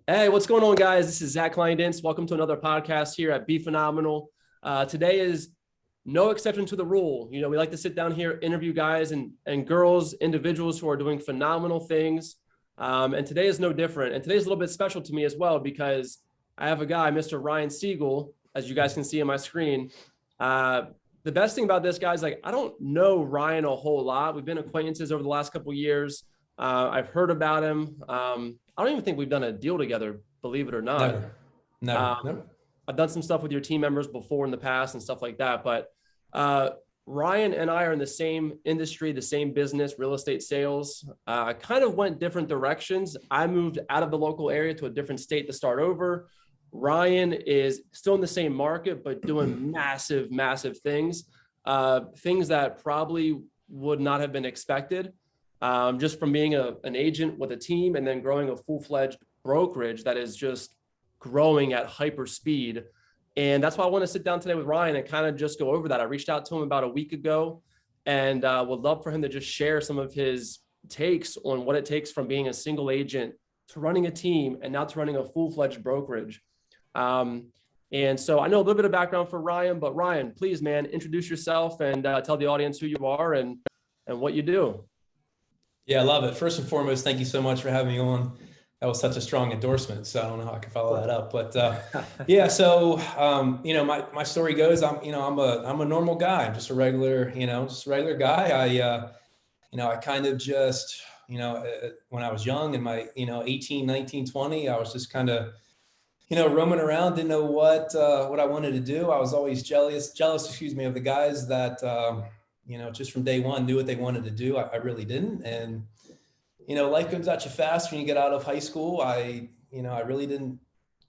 Hey, what's going on, guys? This is Zach Kleindens. Welcome to another podcast here at Be Phenomenal. Today is no exception to the rule. You know, we like to sit down here, interview guys and girls, individuals who are doing phenomenal things. And today is no different. And today's a little bit special to me as well because I have a guy, Mr. Ryan Sigel, as you guys can see on my screen. The best thing about this guy is I don't know Ryan a whole lot. We've been acquaintances over the last couple of years. I've heard about him. I don't even think we've done a deal together, believe it or not. Never. I've done some stuff with your team members before in the past and stuff like that. But Ryan and I are in the same industry, the same business, real estate sales. Kind of went different directions. I moved out of the local area to a different state to start over. Ryan is still in the same market, but doing massive, massive things, things that probably would not have been expected. Just from being an agent with a team and then growing a full-fledged brokerage that is just growing at hyper speed. And that's why I want to sit down today with Ryan and kind of just go over that. I reached out to him about a week ago and would love for him to just share some of his takes on what it takes from being a single agent to running a team and now to running a full-fledged brokerage. And so I know a little bit of background for Ryan, but Ryan, please, man, introduce yourself and tell the audience who you are and what you do. Yeah, I love it. First and foremost, thank you so much for having me on. That was such a strong endorsement, so I don't know how I can follow that up. But yeah, so my story goes, I'm a normal guy. I'm just a regular, guy. I kind of just, when I was young in my, 18, 19, 20, I was just kind of, roaming around, didn't know what I wanted to do. I was always jealous, of the guys that just from day one knew what they wanted to do. I really didn't. And, life comes at you fast when you get out of high school. I really didn't,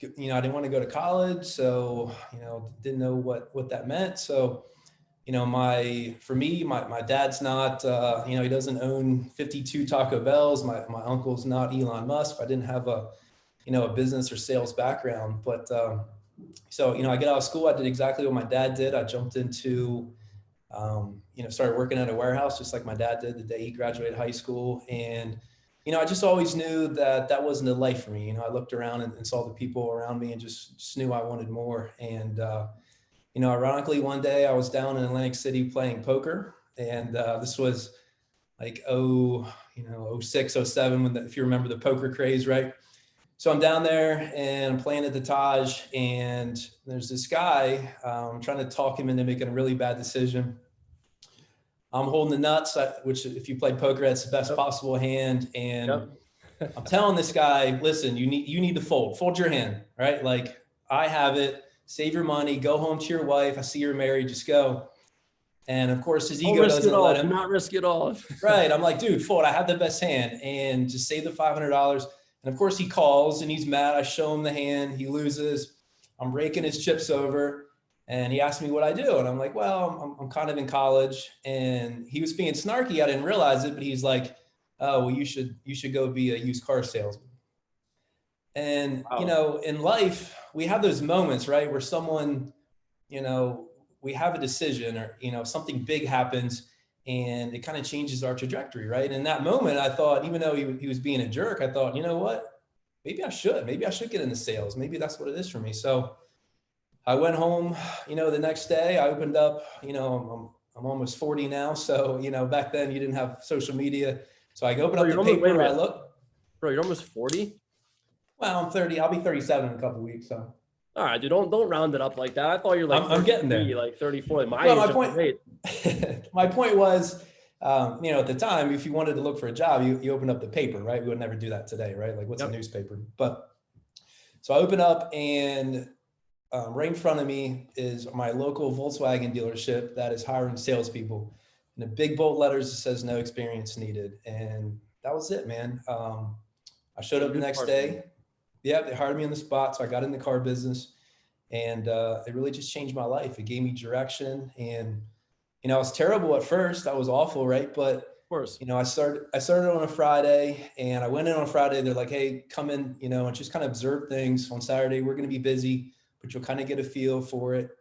I didn't want to go to college. So, didn't know what that meant. So, my dad's not, he doesn't own 52 Taco Bells. My uncle's not Elon Musk. I didn't have a business or sales background, but, so, I get out of school. I did exactly what my dad did. I jumped into, started working at a warehouse just like my dad did the day he graduated high school. And, I just always knew that wasn't a life for me. I looked around and saw the people around me and just knew I wanted more. And, ironically, one day I was down in Atlantic City playing poker. And this was like, 06, 07, if you remember the poker craze, right? So I'm down there and I'm playing at the Taj, and there's this guy, trying to talk him into making a really bad decision. I'm holding the nuts, which if you played poker, that's the best possible hand. And I'm telling this guy, listen, you need to fold your hand, right? Like, I have it, save your money, go home to your wife. I see you're married, just go. And of course his ego doesn't let him. Do not risk it all. Right. I'm like, dude, fold. I have the best hand, and just save the $500. And of course he calls and he's mad. I show him the hand, he loses. I'm raking his chips over, and he asked me what I do. And I'm like, well, I'm kind of in college. And he was being snarky. I didn't realize it, but he's like, oh, well, you should go be a used car salesman. And, Wow. In life, we have those moments, right? Where someone, we have a decision, or, something big happens, and it kind of changes our trajectory, right? In that moment, I thought, even though he was being a jerk, I thought, you know what? Maybe I should get into sales. Maybe that's what it is for me. So I went home, the next day. I opened up, I'm almost 40 now. So, back then you didn't have social media. So I opened up the paper. I look. Bro, you're almost 40? Well, I'm 30. I'll be 37 in a couple of weeks. So. All right, dude, don't round it up like that. I thought you're like I'm getting there, like 34. My point was, at the time, if you wanted to look for a job, you opened up the paper, right? We would never do that today, right? Like, what's a newspaper? But so I open up, and right in front of me is my local Volkswagen dealership that is hiring salespeople. And the big bold letters, it says no experience needed. And that was it, man. I showed up the next day. Yeah, they hired me on the spot. So I got in the car business, and it really just changed my life. It gave me direction. And, it was terrible at first. That was awful, right? But of course, I started on a Friday, and I went in on Friday. They're like, hey, come in, and just kind of observe things. On Saturday, we're going to be busy, but you'll kind of get a feel for it.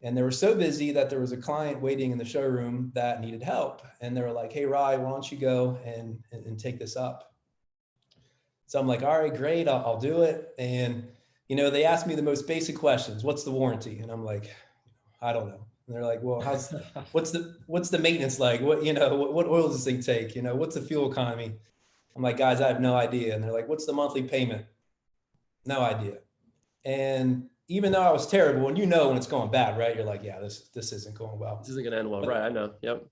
And they were so busy that there was a client waiting in the showroom that needed help. And they were like, hey, Rye, why don't you go and take this up? So I'm like, all right, great. I'll do it. And, they asked me the most basic questions. What's the warranty? And I'm like, I don't know. And they're like, well, what's the maintenance like? What oil does this thing take? What's the fuel economy? I'm like, guys, I have no idea. And they're like, what's the monthly payment? No idea. And even though I was terrible, and when it's going bad, right? You're like, yeah, this isn't going well. This isn't going to end well. Right. I know. Yep.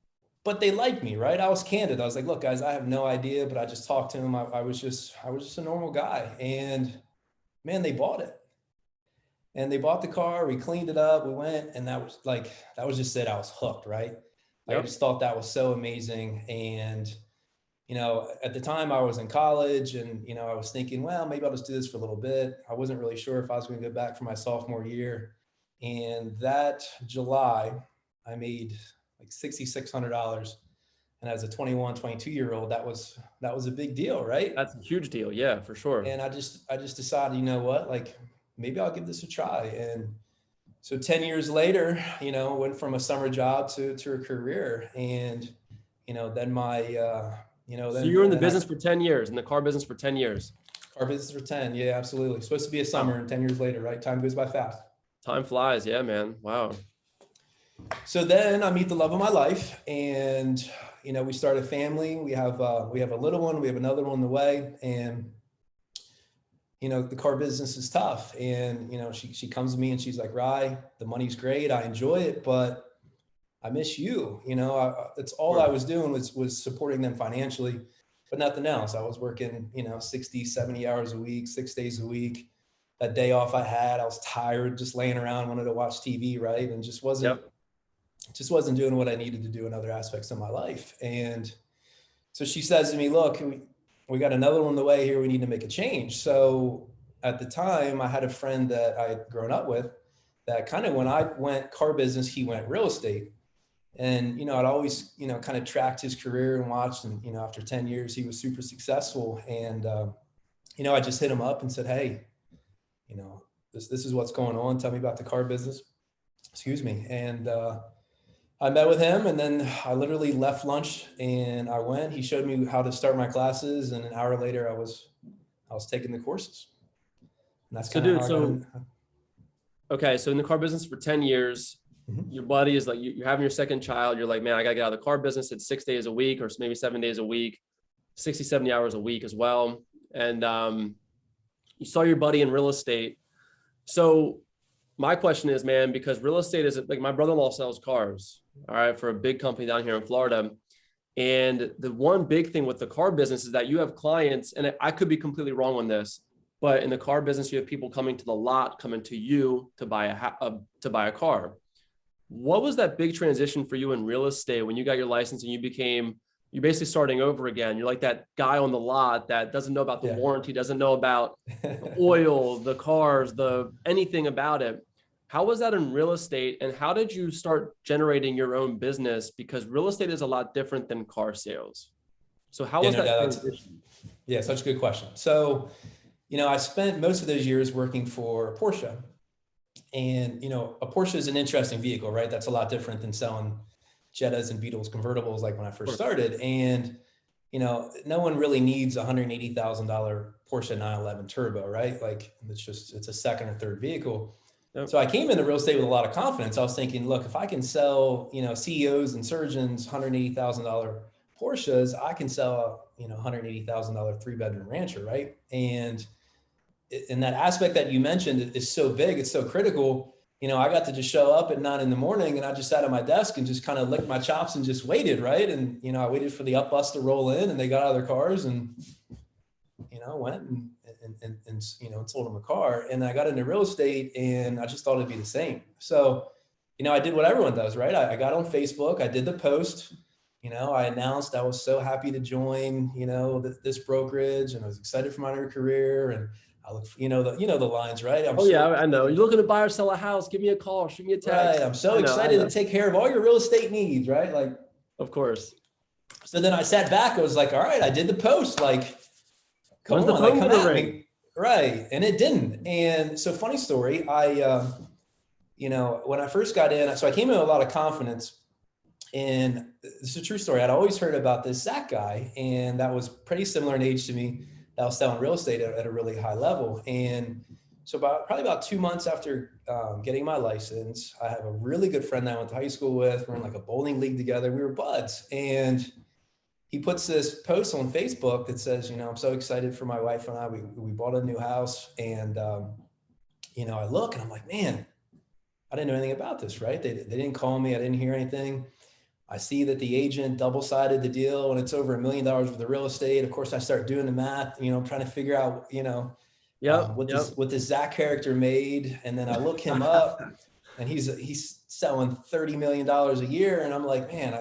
But they liked me, right? I was candid. I was like, look, guys, I have no idea, but I just talked to them. I was just a normal guy. And man, they bought it. And they bought the car, we cleaned it up, we went, and that was just it. I was hooked, right? Yep. I just thought that was so amazing. And, at the time I was in college and, I was thinking, well, maybe I'll just do this for a little bit. I wasn't really sure if I was going to go back for my sophomore year. And that July, I made like $6,600. And as a 21, 22-year-old, that was a big deal, right? That's a huge deal. Yeah, for sure. And I just decided, you know what, like, maybe I'll give this a try. And so 10 years later, went from a summer job to a career. And, then so you were in the business for 10 years, in the car business for 10 years. Car business for 10. Yeah, absolutely. Supposed to be a summer and 10 years later, right? Time goes by fast. Time flies. Yeah, man. Wow. So then I meet the love of my life and, we start a family. We have a little one, we have another one on the way. And, the car business is tough. And, she comes to me and she's like, Rye, the money's great. I enjoy it, but I miss you. It's all I was doing was supporting them financially, but nothing else. I was working, 60, 70 hours a week, 6 days a week. That day off I had, I was tired, just laying around, wanted to watch TV. Right. And just wasn't doing what I needed to do in other aspects of my life. And so she says to me, look, we got another one on the way here. We need to make a change. So at the time I had a friend that I had grown up with that kind of, when I went car business, he went real estate. And, I'd always, kind of tracked his career and watched, and, after 10 years, he was super successful. And, I just hit him up and said, hey, this is what's going on. Tell me about the car business. Excuse me. And, I met with him, and then I literally left lunch and I went. He showed me how to start my classes, and an hour later I was taking the courses. And that's okay. So in the car business for 10 years, your buddy is like, you're having your second child. You're like, man, I got to get out of the car business. It's 6 days a week or maybe 7 days a week, 60, 70 hours a week as well. And you saw your buddy in real estate. So my question is, man, because real estate is like, my brother-in-law sells cars, all right, for a big company down here in Florida. And the one big thing with the car business is that you have clients, and I could be completely wrong on this, but in the car business, you have people coming to the lot, coming to you to buy a car. What was that big transition for you in real estate when you got your license and you're basically starting over again? You're like that guy on the lot that doesn't know about the warranty, doesn't know about the oil, the cars, anything about it. How was that in real estate, and how did you start generating your own business? Because real estate is a lot different than car sales. So how was that transition? Yeah, such a good question. So, I spent most of those years working for Porsche. And, a Porsche is an interesting vehicle, right? That's a lot different than selling Jettas and Beetles convertibles like when I first started. And, no one really needs a $180,000 Porsche 911 turbo, right? Like it's a second or third vehicle. Yep. So I came into real estate with a lot of confidence. I was thinking, look, if I can sell, CEOs and surgeons $180,000 Porsches, I can sell, $180,000 3-bedroom rancher, right? And in that aspect that you mentioned is so big, it's so critical. I got to just show up at 9 a.m. and I just sat at my desk and just kind of licked my chops and just waited, right? And, I waited for the up bus to roll in, and they got out of their cars and, went and sold them a car. And I got into real estate and I just thought it'd be the same. So, I did what everyone does, right? I got on Facebook, I did the post, I announced I was so happy to join, this brokerage, and I was excited for my new career. And I look for, the lines, right? I know. You're looking to buy or sell a house. Give me a call, shoot me a text. Right. I'm so excited to take care of all your real estate needs, right? Like, of course. So then I sat back, I was like, all right, I did the post, like, come on. Right. And it didn't. And so funny story, I, when I first got in, so I came in with a lot of confidence, and it's a true story. I'd always heard about this Zach guy, and that was pretty similar in age to me, that was selling real estate at a really high level. And so probably about 2 months after getting my license, I have a really good friend that I went to high school with. We're in like a bowling league together. We were buds. And he puts this post on Facebook that says, I'm so excited for my wife and I. We bought a new house. And, I look and I'm like, man, I didn't know anything about this, right? They didn't call me. I didn't hear anything. I see that the agent double-sided the deal and it's over $1 million worth of real estate. Of course, I start doing the math, trying to figure out, what this Zach character made. And then I look him up and he's selling $30 million a year. And I'm like, man,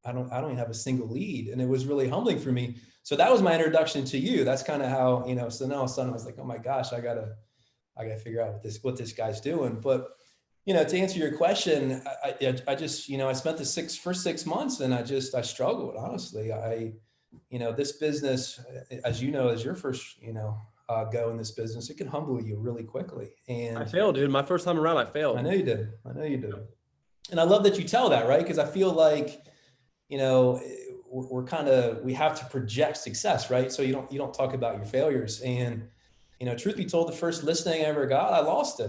I don't even have a single lead. And it was really humbling for me. So that was my introduction to you. That's kind of how, so now all of a sudden I was like, oh my gosh, I gotta figure out what this guy's doing. But, to answer your question, I just, I spent the first 6 months and I struggled, honestly. This business, as as your first, go in this business, it can humble you really quickly. And I failed, dude. My first time around, I failed. I know you did. And I love that you tell that, right? Because I feel like, we have to project success, right? So you don't talk about your failures. And, truth be told, the first listing I ever got, I lost it.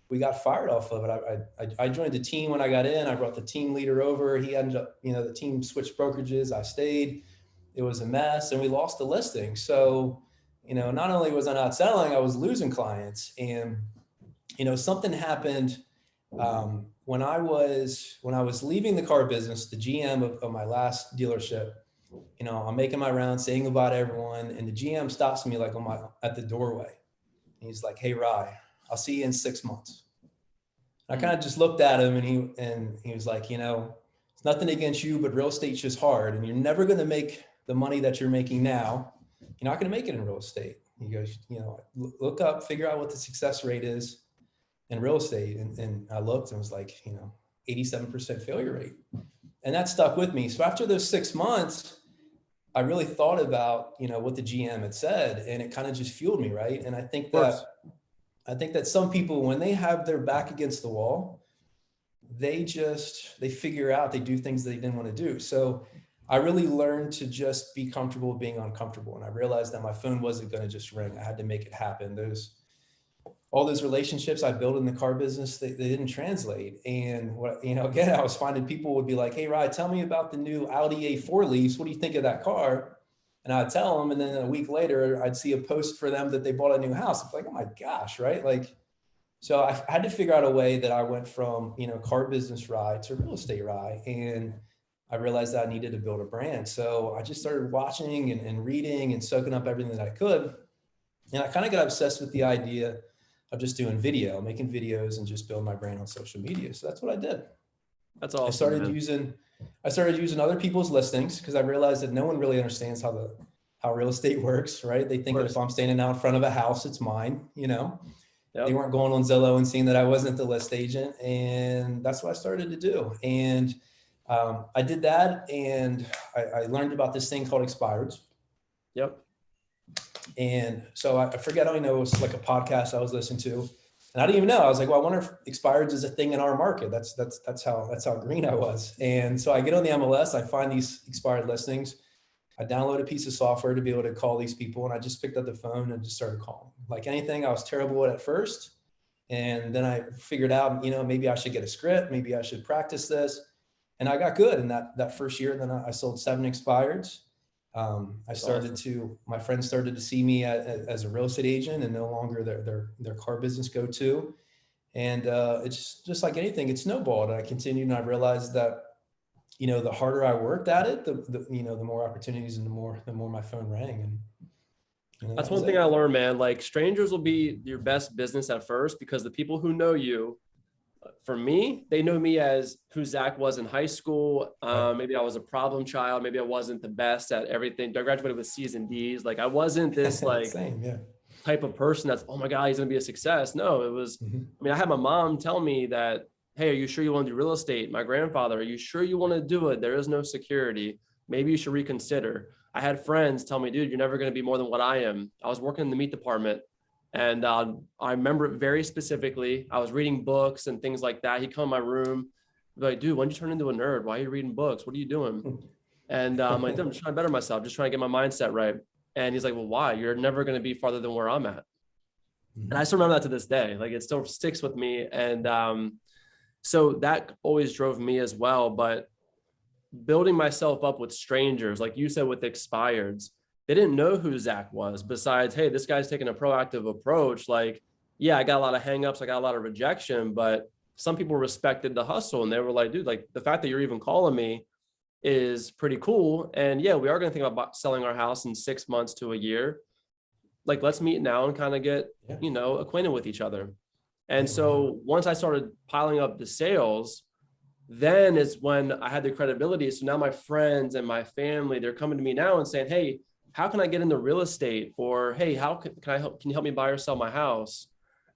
We got fired off of it. I joined the team when I got in. I brought the team leader over. He ended up, the team switched brokerages. I stayed. It was a mess and we lost the listing. So, not only was I not selling, I was losing clients. And, something happened when I was leaving the car business, the GM of my last dealership. I'm making my rounds, saying goodbye to everyone, and the GM stops me like at the doorway. And he's like, "Hey, Rye, I'll see you in 6 months." I kind of just looked at him and he was like, it's nothing against you, but real estate's just hard and you're never going to make the money that you're making now. You're not going to make it in real estate. He goes, look up, figure out what the success rate is in real estate. And I looked and was like, 87% failure rate. And that stuck with me. So after those 6 months, I really thought about, what the GM had said, and it kind of just fueled me. Right. And I think that some people, when they have their back against the wall, they figure out, they do things they didn't want to do. So I really learned to just be comfortable being uncomfortable. And I realized that my phone wasn't going to just ring. I had to make it happen. All those relationships I built in the car business, they didn't translate. And again, I was finding people would be like, "Hey, Ryan, tell me about the new Audi A4 lease. What do you think of that car?" And I'd tell them, and then a week later, I'd see a post for them that they bought a new house. It's like, oh my gosh, right? So I had to figure out a way that I went from, car business Rye to real estate Rye. And I realized that I needed to build a brand. So I just started watching and reading and soaking up everything that I could. And I kind of got obsessed with the idea of just doing making videos and just building my brand on social media. So that's what I did. That's awesome. I started using other people's listings because I realized that no one really understands how real estate works, right? They think that if I'm standing out in front of a house, it's mine, Yep. They weren't going on Zillow and seeing that I wasn't the list agent. And that's what I started to do. And I did that. And I learned about this thing called expireds. Yep. And so I forget, it was like a podcast I was listening to. And I didn't even know. I was like, well, I wonder if expireds is a thing in our market. That's how green I was. And so I get on the MLS, I find these expired listings. I download a piece of software to be able to call these people. And I just picked up the phone and just started calling. Like anything, I was terrible at first. And then I figured out, maybe I should get a script. Maybe I should practice this. And I got good in that first year. Then I sold 7 expireds. My friends started to see me as a real estate agent and no longer their car business go-to. And it's just like anything, it snowballed. And I continued and I realized that, the harder I worked at it, the more opportunities and the more my phone rang. And that's one thing I learned, man. Like strangers will be your best business at first because the people who know you, for me, they know me as who Zach was in high school. Maybe I was a problem child. Maybe I wasn't the best at everything. I graduated with C's and D's. Like I wasn't this type of person that's, oh my God, he's going to be a success. No, it was, I had my mom tell me that, hey, are you sure you want to do real estate? My grandfather, are you sure you want to do it? There is no security. Maybe you should reconsider. I had friends tell me, dude, you're never going to be more than what I am. I was working in the meat department. And I remember it very specifically. I was reading books and things like that. He'd come in my room, be like, dude, when did you turn into a nerd? Why are you reading books? What are you doing? And I'm like, dude, I'm just trying to better myself, just trying to get my mindset right. And he's like, well, why? You're never going to be farther than where I'm at. And I still remember that to this day. Like it still sticks with me. And so that always drove me as well. But building myself up with strangers, like you said, with expireds, they didn't know who Zach was besides, hey, this guy's taking a proactive approach. Like, yeah, I got a lot of hangups, I got a lot of rejection, but some people respected the hustle and they were like, dude, like the fact that you're even calling me is pretty cool. And yeah, we are going to think about selling our house in 6 months to a year. Like, let's meet now and kind of get, acquainted with each other. And so once I started piling up the sales, then is when I had the credibility. So now my friends and my family, they're coming to me now and saying, hey, how can I get into real estate? Or, hey, how can I help? Can you help me buy or sell my house?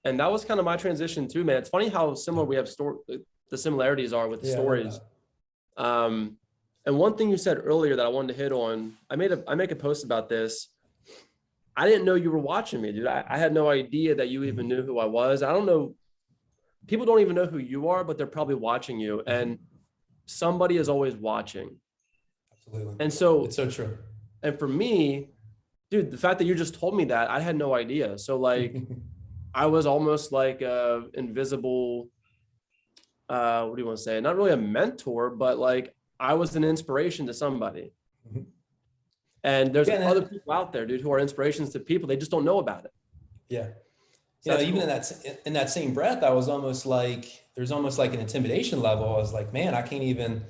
And that was kind of my transition too, man. It's funny how similar we have the similarities are with the stories. And one thing you said earlier that I wanted to hit on, I make a post about this. I didn't know you were watching me, dude. I had no idea that you even knew who I was. I don't know. People don't even know who you are, but they're probably watching you, and somebody is always watching. Absolutely. And so it's so true. And for me, dude, the fact that you just told me that, I had no idea. So like, I was almost like a invisible, what do you want to say? Not really a mentor, but like I was an inspiration to somebody. And there's other people out there, dude, who are inspirations to people. They just don't know about it. Yeah. So even in that same breath, I was almost like, there's almost like an intimidation level. I was like, man, I can't even,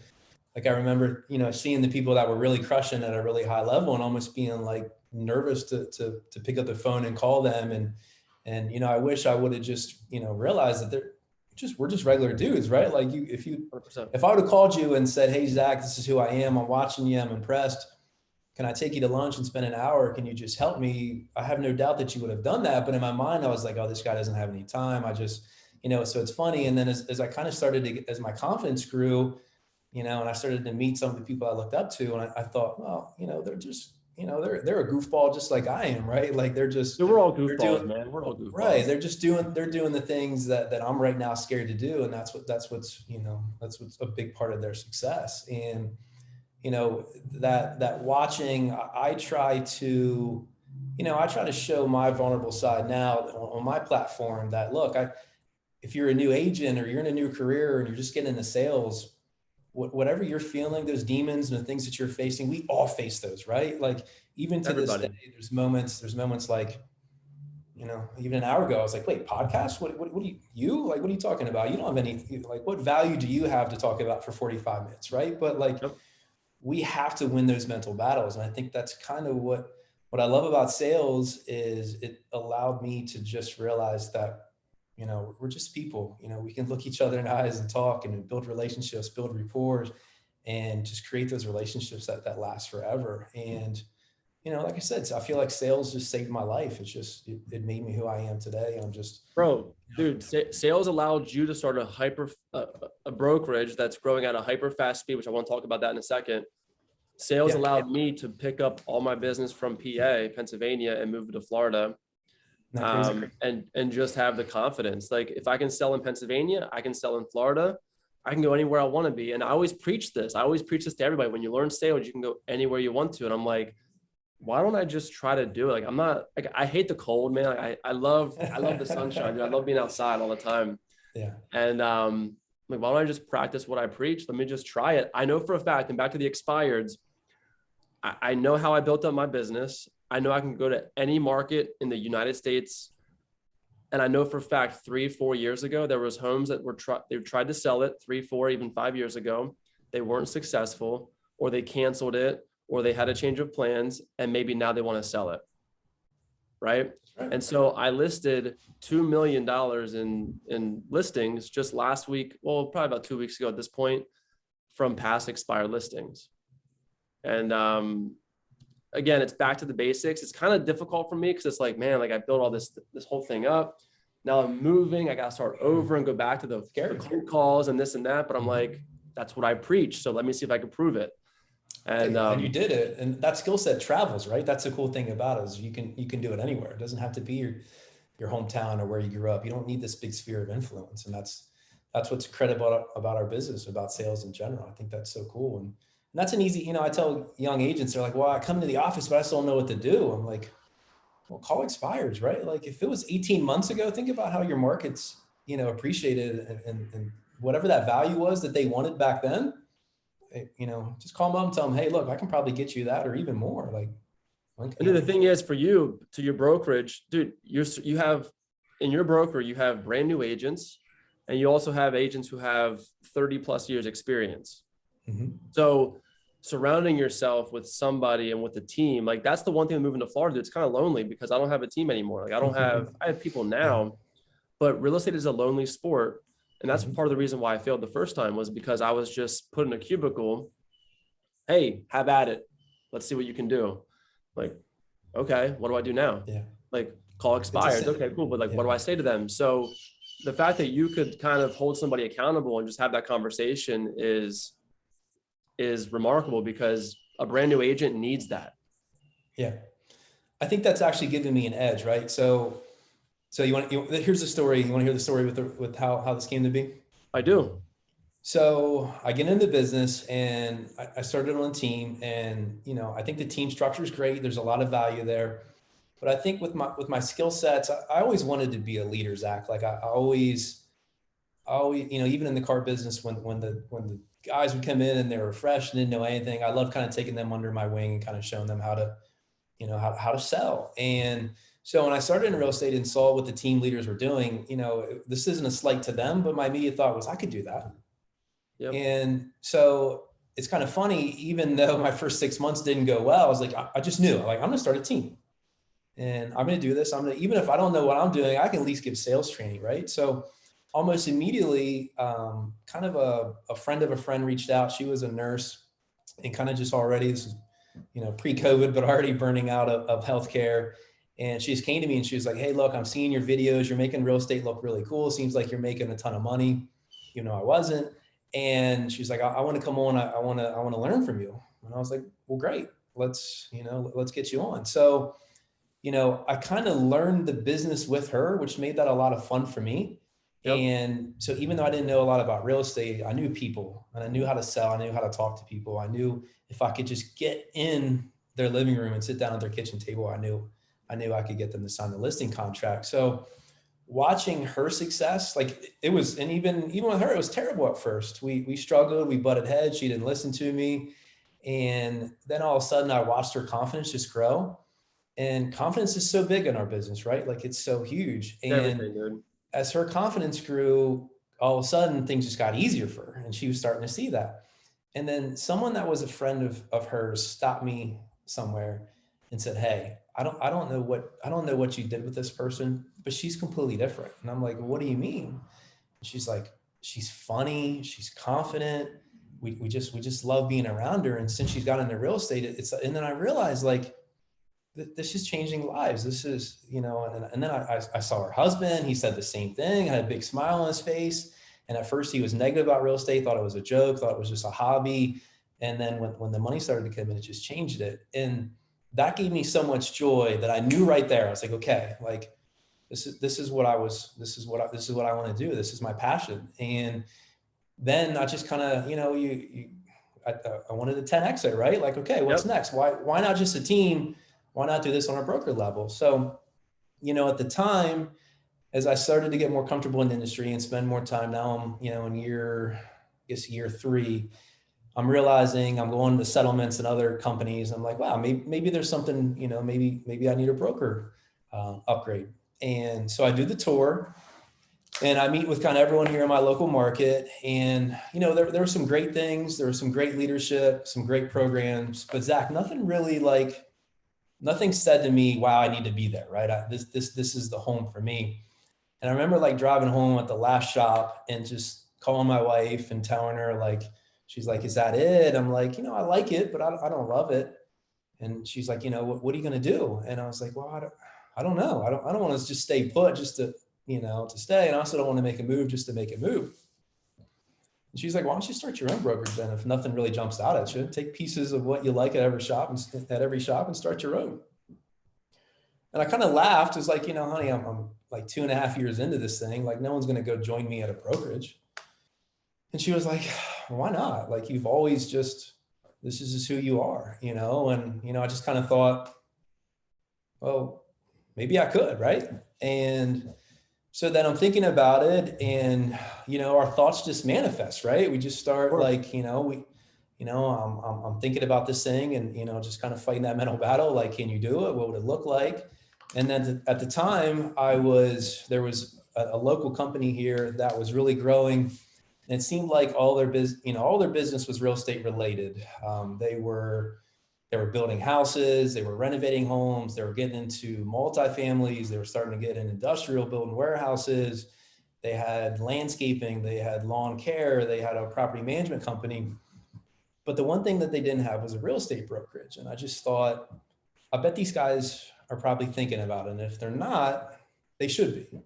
like, I remember, seeing the people that were really crushing at a really high level and almost being like nervous to pick up the phone and call them. And, I wish I would have just, realized that we're just regular dudes, right? Like if I would have called you and said, hey, Zach, this is who I am. I'm watching you. I'm impressed. Can I take you to lunch and spend an hour? Can you just help me? I have no doubt that you would have done that. But in my mind, I was like, oh, this guy doesn't have any time. I just, so it's funny. And then as I kind of started to, as my confidence grew, and I started to meet some of the people I looked up to, and I thought, well, they're just, they're a goofball just like I am, right? Like we're all goofballs, man. We're all goofballs. Right. They're doing the things that I'm right now scared to do. And that's what's a big part of their success. And, that watching, I try to show my vulnerable side now on my platform that, look, if you're a new agent or you're in a new career and you're just getting into sales, whatever you're feeling, those demons and the things that you're facing, we all face those, right? Like even to Everybody. This day, there's moments like, even an hour ago, I was like, wait, podcast? What are what are you talking about? You don't have any, like, what value do you have to talk about for 45 minutes, right? But like, we have to win those mental battles. And I think that's kind of what I love about sales is it allowed me to just realize that, we're just people, we can look each other in the eyes and talk and build relationships, build rapport, and just create those relationships that last forever. And, like I said, I feel like sales just saved my life. It's just, it made me who I am today. I'm just, dude, sales allowed you to start a brokerage that's growing at a hyper fast speed, which I want to talk about that in a second. Sales allowed me to pick up all my business from PA, Pennsylvania, and move to Florida. And just have the confidence. Like if I can sell in Pennsylvania, I can sell in Florida. I can go anywhere I want to be. And I always preach this. to everybody. When you learn sales, you can go anywhere you want to. And I'm like, why don't I just try to do it? Like, I'm not like, I hate the cold, man. Like, I love the sunshine. Dude. I love being outside all the time. Yeah. And like, why don't I just practice what I preach? Let me just try it. I know for a fact, and back to the expireds, I know how I built up my business. I know I can go to any market in the United States. And I know for a fact 3-4 years ago, there was homes that they tried to sell it 3, 4, even 5 years ago. They weren't successful, or they canceled it, or they had a change of plans, and maybe now they want to sell it. Right. And so I listed $2 million in listings just last week. Well, probably about 2 weeks ago at this point, from past expired listings. And again, it's back to the basics. It's kind of difficult for me because it's like, man, like I built all this whole thing up. Now I'm moving. I got to start over and go back to the cold calls and this and that. But I'm like, that's what I preach. So let me see if I can prove it. And you did it. And that skill set travels, right? That's the cool thing about it is you can do it anywhere. It doesn't have to be your hometown or where you grew up. You don't need this big sphere of influence. And that's what's incredible about our business, about sales in general. I think that's so cool. that's an easy, you know, I tell young agents, they're like, well, I come to the office, but I still don't know what to do. I'm like, well, call expires, right? Like if it was 18 months ago, think about how your markets, you know, appreciated and whatever that value was that they wanted back then, you know, just call them up and tell them, hey, look, I can probably get you that or even more. Like, And you then the know, thing is for you, to your brokerage, dude, you have in your broker, you have brand new agents and you also have agents who have 30 plus years experience. mhm. So surrounding yourself with somebody and with the team, like that's the one thing moving to Florida. It's kind of lonely because I don't have a team anymore. Like I have people Yeah. now, but real estate is a lonely sport. And that's Mhm. part of the reason why I failed the first time was because I was just put in a cubicle. Hey, have at it. Let's see what you can do. Like, okay, what do I do now? Yeah. Like call It's a expires. sin. Okay, cool. But like, Yeah. what do I say to them? So the fact that you could kind of hold somebody accountable and just have that conversation is remarkable because a brand new agent needs that. Yeah. I think that's actually given me an edge, right? So here's the story. You want to hear the story with how this came to be? I do. So I get into business and I started on a team and, you know, I think the team structure is great. There's a lot of value there, but I think with my skill sets, I always wanted to be a leader, Zach. Like I always, you know, even in the car business, when the guys would come in and they were fresh and didn't know anything, I love kind of taking them under my wing and kind of showing them how to, you know, how to sell. And so when I started in real estate and saw what the team leaders were doing, you know, this isn't a slight to them, but my immediate thought was I could do that. Yep. And so it's kind of funny, even though my first 6 months didn't go well, I was like, I just knew, like, I'm going to start a team and I'm going to do this. Even if I don't know what I'm doing, I can at least give sales training. Right. So almost immediately, kind of a friend of a friend reached out. She was a nurse and kind of just already, this is, you know, pre-COVID, but already burning out of healthcare. And she just came to me and she was like, hey, look, I'm seeing your videos. You're making real estate look really cool. Seems like you're making a ton of money. You know, I wasn't. And she's like, I want to come on. I want to learn from you. And I was like, well, great. Let's get you on. So, you know, I kind of learned the business with her, which made that a lot of fun for me. Yep. And so even though I didn't know a lot about real estate, I knew people and I knew how to sell. I knew how to talk to people. I knew if I could just get in their living room and sit down at their kitchen table, I knew I could get them to sign the listing contract. So watching her success, like it was, and even with her, it was terrible at first. We struggled, we butted heads. She didn't listen to me. And then all of a sudden I watched her confidence just grow. And confidence is so big in our business, right? Like it's so huge. It's everything, And dude. as her confidence grew, all of a sudden things just got easier for her. And she was starting to see that. And then someone that was a friend of hers stopped me somewhere and said, hey, I don't know what you did with this person, but she's completely different. And I'm like, what do you mean? And she's like, she's funny, she's confident. We just love being around her. And since she's got into real estate, and then I realized like, this is changing lives. This is, you know, and then I saw her husband. He said the same thing, had a big smile on his face. And at first he was negative about real estate, thought it was a joke, thought it was just a hobby. And then when the money started to come in, it just changed it. And that gave me so much joy that I knew right there. I was like, okay, like this is what I want to do. This is my passion. And then I just kind of, you know, I wanted a 10X it, right? Like, okay, what's Yep. next? Why not just a team? Why not do this on a broker level? So, you know, at the time, as I started to get more comfortable in the industry and spend more time, now I'm, you know, in year 3, I'm realizing I'm going to settlements and other companies. I'm like, wow, maybe there's something, you know, maybe I need a broker upgrade. And so I do the tour and I meet with kind of everyone here in my local market. And, you know, there were some great things. There was some great leadership, some great programs, but Zach, nothing said to me, wow, I need to be there, right? This is the home for me. And I remember like driving home at the last shop and just calling my wife and telling her like, she's like, is that it? I'm like, you know, I like it, but I don't love it. And she's like, you know, what are you going to do? And I was like, well, I don't know. I don't want to just stay put just to, you know, to stay. And I also don't want to make a move just to make a move. And she's like, why don't you start your own brokerage then? If nothing really jumps out at you, take pieces of what you like at every shop and start your own. And I kind of laughed. It's like, you know, honey, I'm like 2.5 years into this thing. Like no one's going to go join me at a brokerage. And she was like, why not? Like you've always just this is just who you are, you know? And, you know, I just kind of thought, well, maybe I could, right? And so then I'm thinking about it, and, you know, our thoughts just manifest, right? We just start like, I'm thinking about this thing and, you know, just kind of fighting that mental battle. Like, can you do it? What would it look like? And then at the time there was a local company here that was really growing. And it seemed like all their business was real estate related. They were building houses, they were renovating homes, they were getting into multifamilies, they were starting to get in industrial, building warehouses. They had landscaping, they had lawn care, they had a property management company. But the one thing that they didn't have was a real estate brokerage. And I just thought, I bet these guys are probably thinking about it. And if they're not, they should be.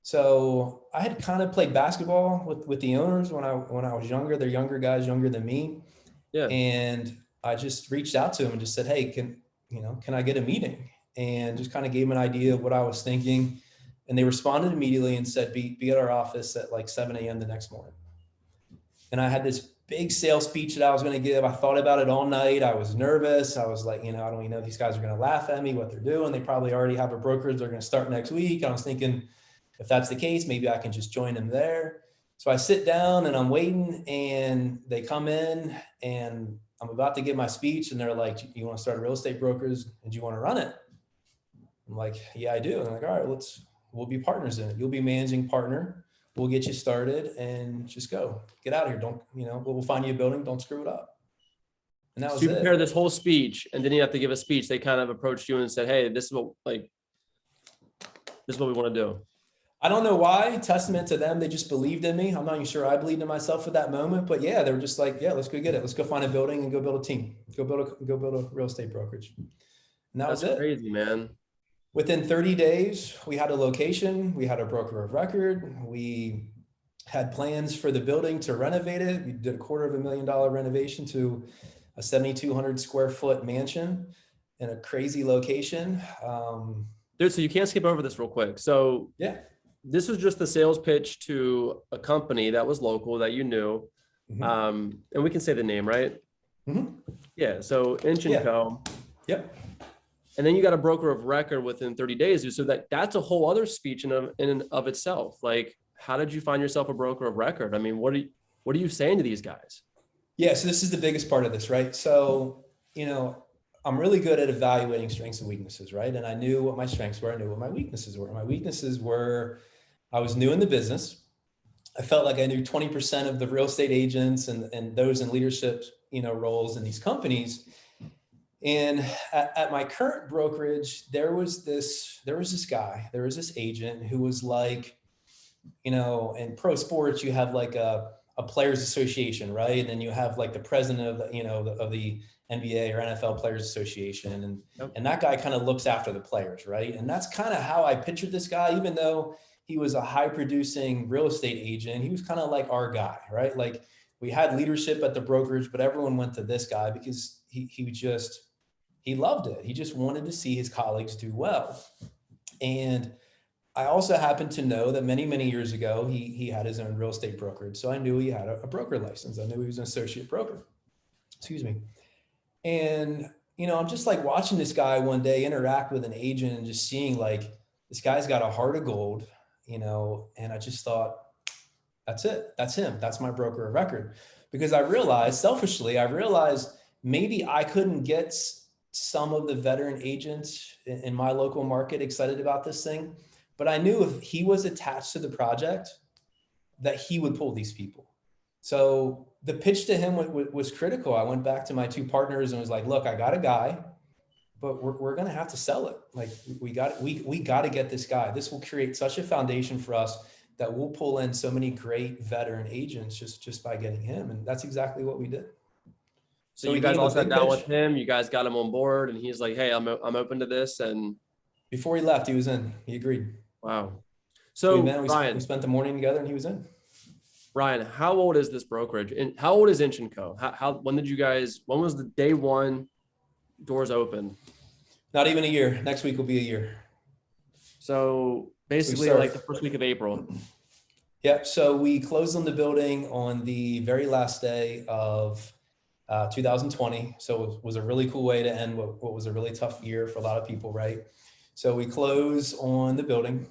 So I had kind of played basketball with the owners when I was younger. They're younger guys, younger than me. Yeah. And I just reached out to them and just said, hey, can I get a meeting? And just kind of gave them an idea of what I was thinking. And they responded immediately and said, be at our office at like 7 a.m. the next morning. And I had this big sales speech that I was going to give. I thought about it all night. I was nervous. I was like, I don't even know if these guys are going to laugh at me, what they're doing. They probably already have a brokerage. They're going to start next week. I was thinking, if that's the case, maybe I can just join them there. So I sit down and I'm waiting, and they come in, and I'm about to give my speech, and they're like, you want to start a real estate brokerage, and do you want to run it? I'm like, yeah, I do. And I'm like, all right, we'll be partners in it. You'll be managing partner. We'll get you started, and just go. Get out of here. We'll find you a building. Don't screw it up. And that was So you it. prepared this whole speech, and then you have to give a speech. They kind of approached you and said, hey, this is what we want to do. I don't know why. Testament to them. They just believed in me. I'm not even sure I believed in myself at that moment, but yeah, they were just like, yeah, let's go get it. Let's go find a building and go build a team. Go build a real estate brokerage. And that was it. Crazy, man. Within 30 days, we had a location. We had a broker of record. We had plans for the building to renovate it. We did a $250,000 renovation to a 7,200 square foot mansion in a crazy location. Dude, so you can't skip over this real quick. So yeah. This was just the sales pitch to a company that was local that you knew. Mm-hmm. And we can say the name, right? Mm-hmm. Yeah. So Inch & Co. Yep. And then you got a broker of record within 30 days. So that's a whole other speech in and of itself. Like, how did you find yourself a broker of record? I mean, what are you saying to these guys? Yeah. So this is the biggest part of this, right? So, I'm really good at evaluating strengths and weaknesses, right? And I knew what my strengths were. I knew what my weaknesses were. My weaknesses were, I was new in the business. I felt like I knew 20% of the real estate agents and those in leadership, roles in these companies. And at my current brokerage, there was this agent who was like, in pro sports, you have like a players association, right? And then you have like the president of the NBA or NFL Players Association. And that guy kind of looks after the players, right? And that's kind of how I pictured this guy, even though he was a high producing real estate agent. He was kind of like our guy, right? Like, we had leadership at the brokerage, but everyone went to this guy because he loved it. He just wanted to see his colleagues do well. And I also happened to know that many, many years ago, he had his own real estate brokerage. So I knew he had a broker license. I knew he was an associate broker. Excuse me. And, I'm just like watching this guy one day interact with an agent and just seeing like, this guy's got a heart of gold, and I just thought, that's it. That's him. That's my broker of record. Because I realized maybe I couldn't get some of the veteran agents in my local market excited about this thing, but I knew if he was attached to the project, that he would pull these people. So the pitch to him was critical. I went back to my two partners and was like, look, I got a guy, but we're going to have to sell it. Like, we got to get this guy. This will create such a foundation for us that we'll pull in so many great veteran agents just by getting him. And that's exactly what we did. So you guys all sat down with him, you guys got him on board, and he's like, hey, I'm open to this. And before he left, he was in. He agreed. Wow. So Ryan, we spent the morning together and he was in. Ryan, how old is this brokerage? And how old is Inch & Co? When was the day one doors open? Not even a year. Next week will be a year. So basically like the first week of April. Yep. So we closed on the building on the very last day of 2020. So it was a really cool way to end what was a really tough year for a lot of people, right? So we close on the building.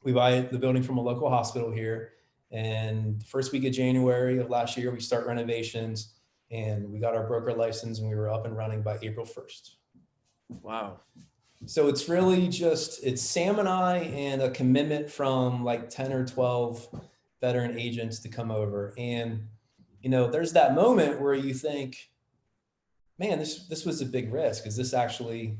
We buy the building from a local hospital here. And the first week of January of last year, we start renovations, and we got our broker license, and we were up and running by April 1st. Wow. So it's really just, it's Sam and I and a commitment from like 10 or 12 veteran agents to come over. And, you know, there's that moment where you think, man, this was a big risk. Is this actually,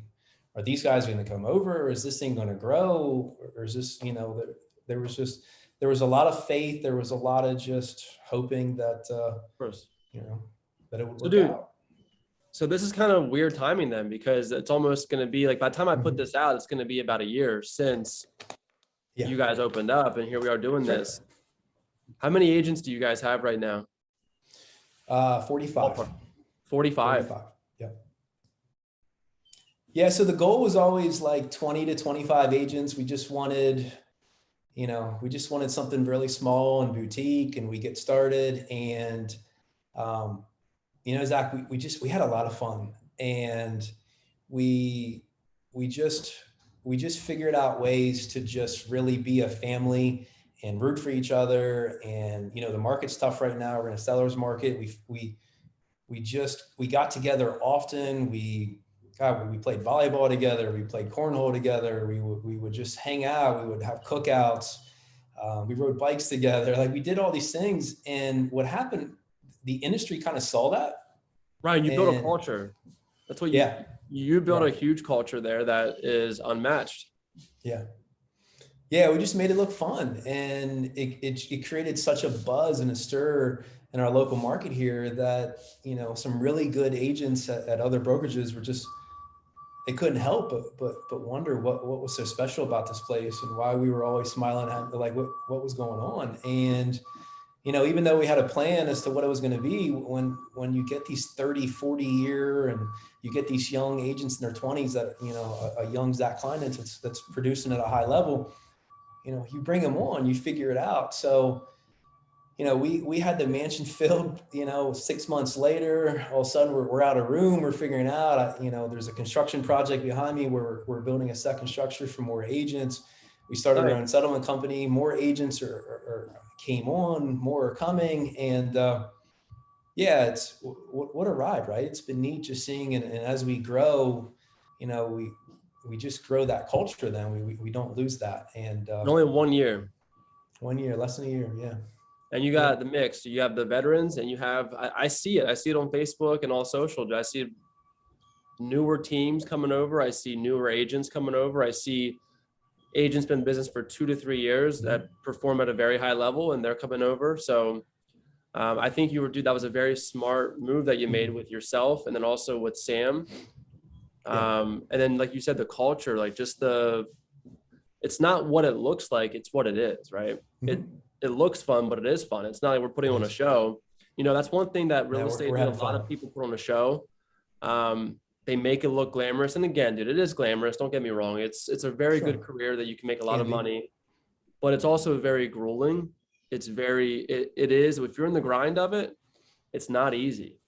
are these guys going to come over? Or is this thing going to grow? Or is this, you know, there was a lot of faith. There was a lot of just hoping that, Of course. you know, that it would So work dude, out. so this is kind of weird timing then, because it's almost going to be like, by the time I put Mhm. this out, it's going to be about a year since Yeah. you guys opened up, and here we are doing Sure. this. How many agents do you guys have right now? 45. 45. 45. Yeah. Yeah. So the goal was always like 20 to 25 agents. We just wanted, you know, something really small and boutique, and we get started. And, you know, Zach, we had a lot of fun, and we just figured out ways to just really be a family and root for each other. And, you know, the market's tough right now. We're in a seller's market. We got together often. We played volleyball together. We played cornhole together. We would just hang out. We would have cookouts. We rode bikes together. Like, we did all these things. And what happened, the industry kind of saw that. Ryan, you built a And- culture. That's what Yeah. you built Yeah. a huge culture there that is unmatched. Yeah. Yeah. We just made it look fun. And it created such a buzz and a stir in our local market here that, you know, some really good agents at other brokerages were just, they couldn't help but wonder what was so special about this place, and why we were always smiling at, like, what was going on. And, you know, even though we had a plan as to what it was going to be, when you get these 30, 40 year, and you get these young agents in their 20s that, you know, a young Zach Kleinitz that's producing at a high level, you know, you bring them on, you figure it out. So, you know, we had the mansion filled, you know, 6 months later. All of a sudden we're out of room. We're figuring out, you know, there's a construction project behind me where we're building a second structure for more agents. We started our own settlement company. More agents came on, more are coming. And yeah, it's what a ride, right? It's been neat just seeing, and as we grow, you know, we just grow that culture. Then we don't lose that. And Only 1 year. 1 year, less than a year. Yeah. And you got the mix. You have the veterans, and you have, I see it. I see it on Facebook and all social. I see newer teams coming over. I see newer agents coming over. I see agents been in business for 2 to 3 years that perform at a very high level, and they're coming over. So I think that was a very smart move that you made with yourself, and then also with Sam. And then, like you said, the culture, like just it's not what it looks like, it's what it is, right? It looks fun, but it is fun. It's not like we're putting on a show. You know, that's one thing that real estate, a lot of people put on a show. They make it look glamorous. And again, dude, it is glamorous. Don't get me wrong. It's a very good career that you can make a lot of money, but it's also very grueling. It is, if you're in the grind of it, it's not easy.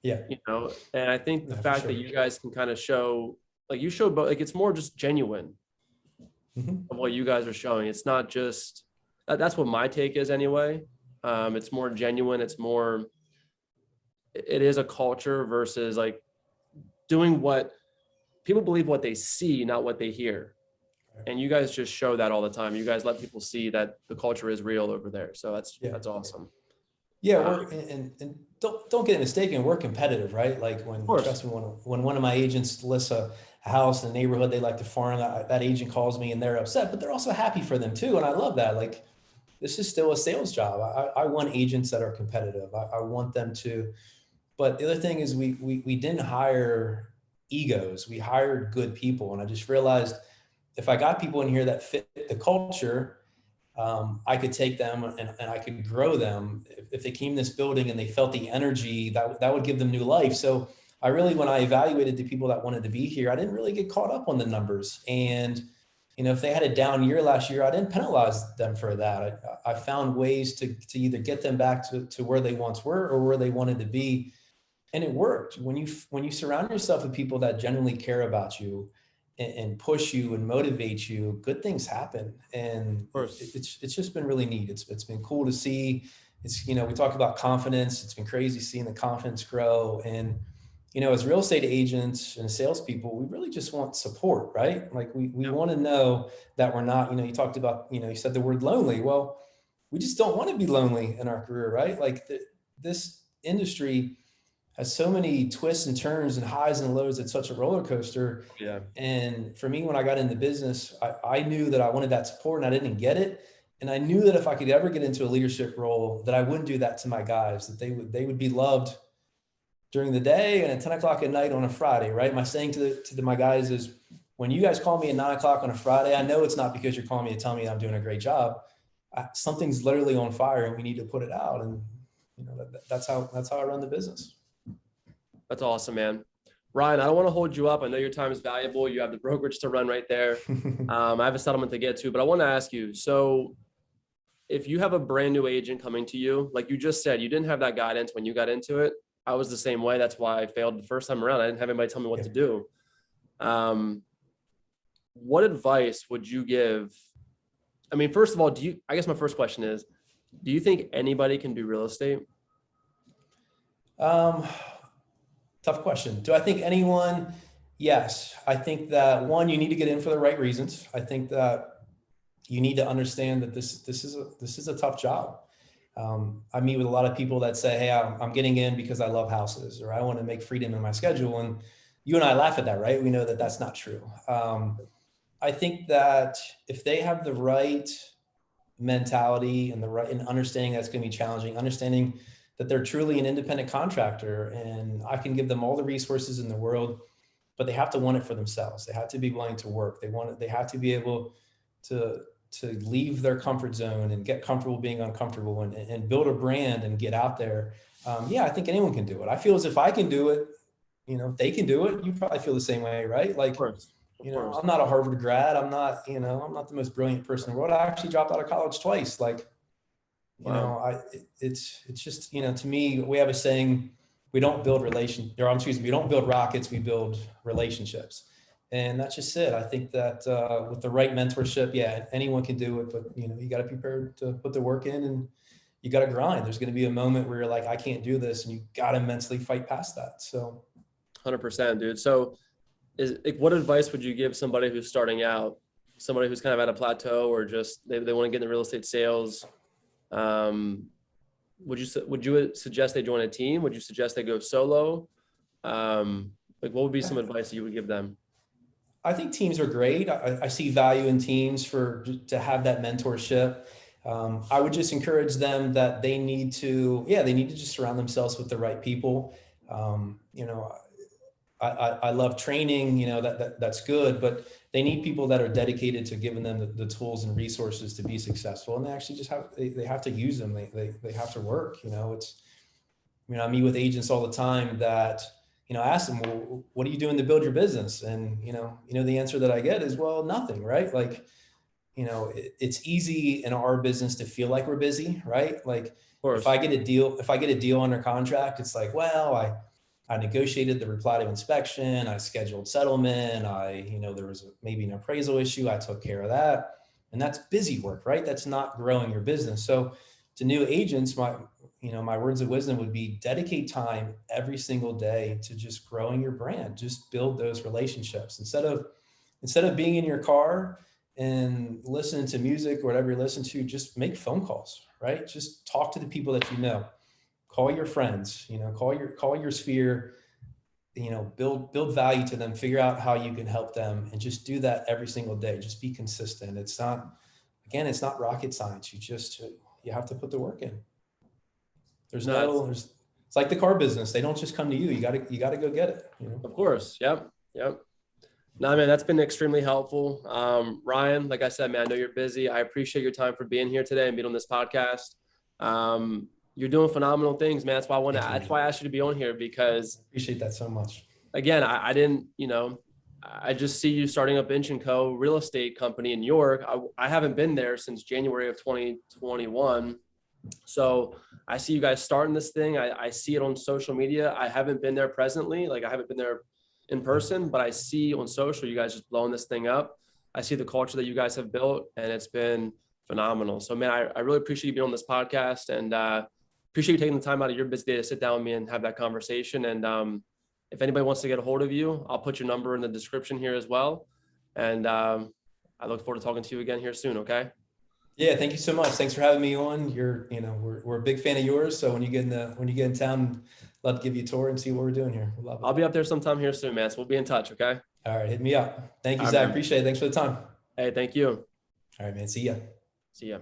Yeah. You know, and I think the fact that you guys can kind of show, like you show, but like, it's more just genuine of what you guys are showing. It's not just, that's what my take is anyway. It's more genuine. It is a culture versus like doing what people believe, what they see, not what they hear. And you guys just show that all the time. You guys let people see that the culture is real over there. So that's awesome. Yeah. And don't get it mistaken. We're competitive, right? Like trust me, when one of my agents lists a house in the neighborhood they like to farm, that agent calls me and they're upset, but they're also happy for them too. And I love that. Like, this is still a sales job. I want agents that are competitive. I want them to, but the other thing is we didn't hire egos. We hired good people. And I just realized if I got people in here that fit the culture, I could take them and I could grow them. If they came in this building and they felt the energy, that would give them new life. So I really, when I evaluated the people that wanted to be here, I didn't really get caught up on the numbers. And, you know, if they had a down year last year, I didn't penalize them for that. I found ways to either get them back to where they once were or where they wanted to be. And it worked. When you surround yourself with people that genuinely care about you and push you and motivate you, good things happen. And Of course. it's just been really neat. It's been cool to see. It's, you know, we talk about confidence. It's been crazy seeing the confidence grow. And, you know, as real estate agents and salespeople, we really just want support, right? Like we Yeah. want to know that we're not, you know, you talked about, you know, you said the word lonely. Well, we just don't want to be lonely in our career, right? Like this industry has so many twists and turns and highs and lows. It's such a roller coaster. Yeah. And for me, when I got into business, I knew that I wanted that support and I didn't get it. And I knew that if I could ever get into a leadership role, that I wouldn't do that to my guys, that they would be loved during the day and at 10 o'clock at night on a Friday, right? My saying to my guys is, when you guys call me at 9 o'clock on a Friday, I know it's not because you're calling me to tell me I'm doing a great job. Something's literally on fire and we need to put it out. And you know, that's how I run the business. That's awesome, man. Ryan, I don't want to hold you up. I know your time is valuable. You have the brokerage to run right there. I have a settlement to get to, but I want to ask you, so if you have a brand new agent coming to you, like you just said, you didn't have that guidance when you got into it. I was the same way. That's why I failed the first time around. I didn't have anybody tell me what to do. What advice would you give? I mean, first of all, I guess my first question is, do you think anybody can do real estate? Tough question. Do I think anyone? Yes. I think that one, you need to get in for the right reasons. I think that you need to understand that this is a tough job. I meet with a lot of people that say, hey, I'm getting in because I love houses, or I want to make freedom in my schedule. And you and I laugh at that, right? We know that that's not true. I think that if they have the right mentality and and understanding that's going to be challenging, understanding that they're truly an independent contractor and I can give them all the resources in the world, but they have to want it for themselves. They have to be willing to work. They have to be able to leave their comfort zone and get comfortable being uncomfortable and build a brand and get out there. Yeah, I think anyone can do it. I feel as if I can do it, you know, they can do it. You probably feel the same way, right? Like, Of course. you know, I'm not a Harvard grad. I'm not the most brilliant person in the world. I actually dropped out of college twice. Like, you know, it's just, you know, to me, we have a saying, we don't build we don't build rockets, we build relationships. And that's just it. I think that with the right mentorship, yeah, anyone can do it, but you know, you got to be prepared to put the work in and you got to grind. There's going to be a moment where you're like, I can't do this. And you got to mentally fight past that. So 100%, dude. So what advice would you give somebody who's starting out, somebody who's kind of at a plateau or just, they want to get into real estate sales? Would you suggest they join a team? Would you suggest they go solo? Like what would be some advice that you would give them? I think teams are great. I see value in teams to have that mentorship. I would just encourage them that they need to just surround themselves with the right people. You know, I love training, you know, that's good, but they need people that are dedicated to giving them the tools and resources to be successful. And they actually just they have to use them. They have to work, you know, I meet with agents all the time that, you know, I ask them, well, what are you doing to build your business? And, you know, the answer that I get is, well, nothing, right? Like, you know, it's easy in our business to feel like we're busy, right? Like if I get a deal under contract, it's like, well, I negotiated the reply to inspection, I scheduled settlement, there was maybe an appraisal issue, I took care of that. And that's busy work, right? That's not growing your business. So to new agents, my words of wisdom would be dedicate time every single day to just growing your brand. Just build those relationships instead of being in your car and listening to music or whatever you listen to. Just make phone calls, right? Just talk to the people that you know. Call your friends, you know, call your sphere, you know, build value to them, figure out how you can help them, and just do that every single day. Just be consistent. It's not rocket science. You have to put the work in. It's like the car business. They don't just come to you. You gotta go get it. You know? Of course. Yep. No, man, that's been extremely helpful. Ryan, like I said, man, I know you're busy. I appreciate your time for being here today and being on this podcast. You're doing phenomenal things, man. That's why I asked you to be on here, because appreciate that so much. Again, I didn't, you know, I just see you starting up Inch & Co. real estate company in New York. I haven't been there since January of 2021. So I see you guys starting this thing. I see it on social media. I haven't been there presently. Like I haven't been there in person, but I see on social, you guys just blowing this thing up. I see the culture that you guys have built, and it's been phenomenal. So man, I really appreciate you being on this podcast, and appreciate you taking the time out of your busy day to sit down with me and have that conversation. And if anybody wants to get a hold of you, I'll put your number in the description here as well. And I look forward to talking to you again here soon. Okay. Yeah, thank you so much. Thanks for having me on. We're a big fan of yours. So when you get in town, love to give you a tour and see what we're doing here. We'll love it. I'll be up there sometime here soon, man. So we'll be in touch. Okay. All right, hit me up. Thank you, All right, Zach. man. Appreciate it. Thanks for the time. Hey, thank you. All right, man. See ya. See ya.